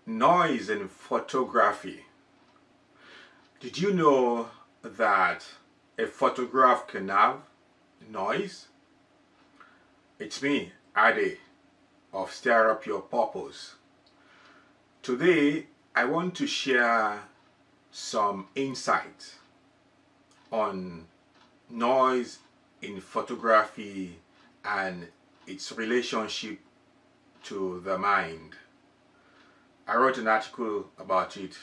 Noise in photography. Did you know that a photograph can have noise? It's me, Ade, of StirUpYourPurpose. Today, I want to share some insight on noise in photography and its relationship to the mind. I wrote an article about it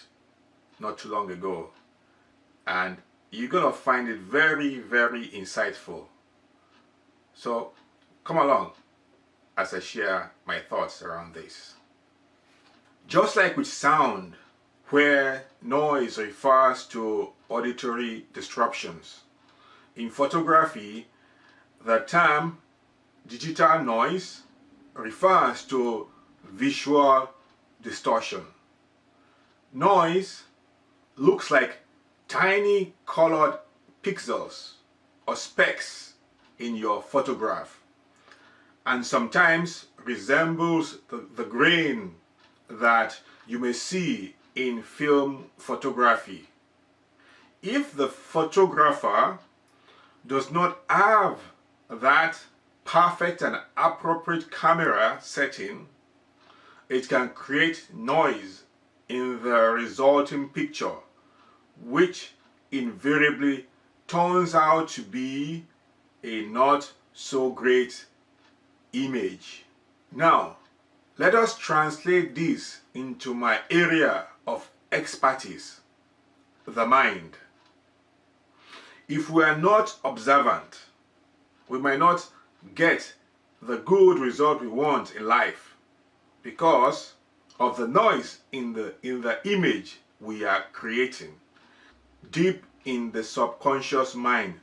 not too long ago, and you're gonna find it very, very insightful. So come along as I share my thoughts around this. Just like with sound, where noise refers to auditory disruptions, in photography, the term digital noise refers to visual distortion. Noise looks like tiny colored pixels or specks in your photograph, and sometimes resembles the grain that you may see in film photography. If the photographer does not have that perfect and appropriate camera setting, it can create noise in the resulting picture, which invariably turns out to be a not so great image. Now, let us translate this into my area of expertise, the mind. If we are not observant, we might not get the good result we want in life because of the noise in the image we are creating deep in the subconscious mind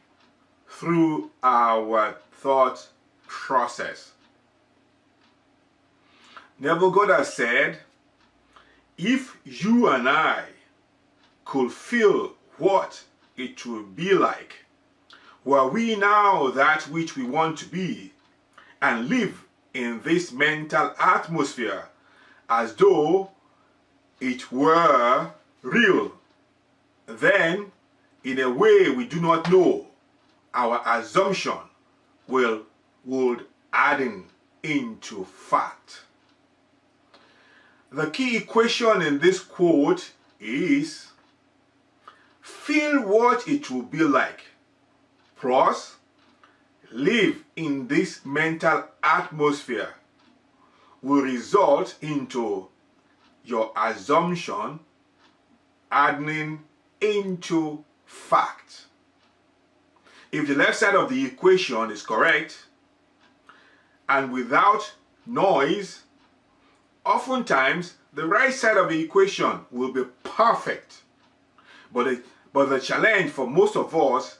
through our thought process. Neville Goddard said, if you and I could feel what it would be like were we now that which we want to be and live in this mental atmosphere as though it were real, then in a way we do not know, our assumption would harden into fact. The key equation in this quote is feel what it will be like plus live in this mental atmosphere will result into your assumption hardening into fact. If the left side of the equation is correct and without noise, oftentimes the right side of the equation will be perfect. But the challenge for most of us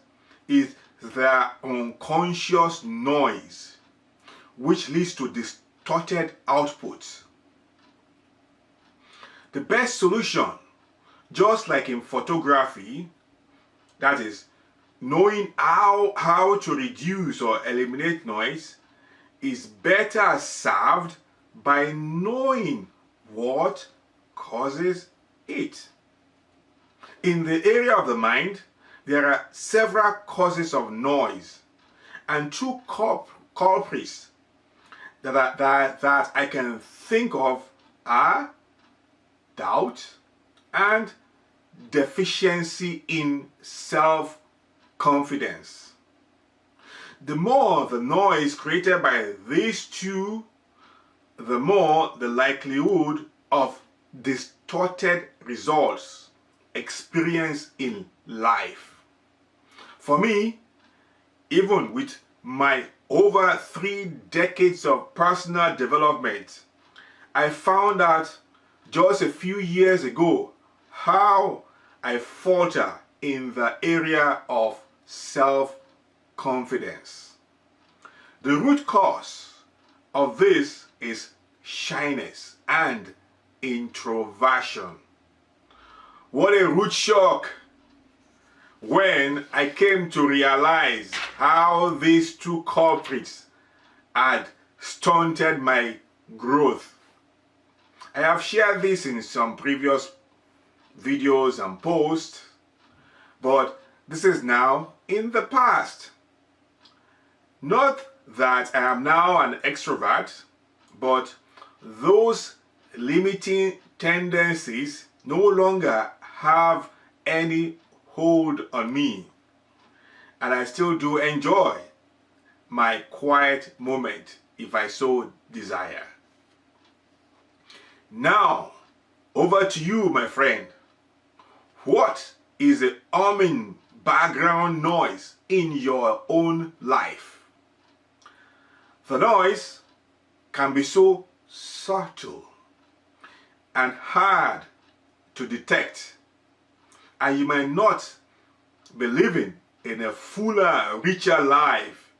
is the unconscious noise, which leads to distorted outputs. The best solution, just like in photography, that is, knowing how to reduce or eliminate noise, is better served by knowing what causes it. In the area of the mind, there are several causes of noise, and two culprits that I can think of are doubt and deficiency in self-confidence. The more the noise created by these two, the more the likelihood of distorted results experienced in life. For me, even with my over 3 decades of personal development, I found out just a few years ago how I falter in the area of self-confidence. The root cause of this is shyness and introversion. What a rude shock when I came to realize how these two culprits had stunted my growth. I have shared this in some previous videos and posts, but this is now in the past. Not that I am now an extrovert, but those limiting tendencies no longer have any hold on me, and I still do enjoy my quiet moment if I so desire. Now, over to you, my friend. What is the humming background noise in your own life? The noise can be so subtle and hard to detect, and you might not be living in a fuller, richer life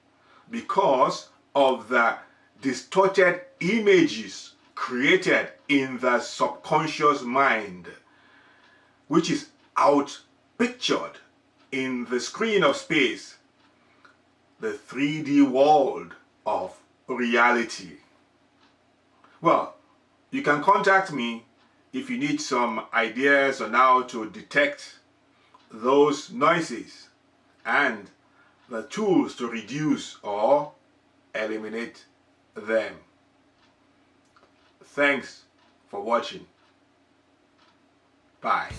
because of the distorted images created in the subconscious mind, which is outpictured in the screen of space, the 3D world of reality. Well, you can contact me if you need some ideas on how to detect those noises and the tools to reduce or eliminate them. Thanks for watching. Bye.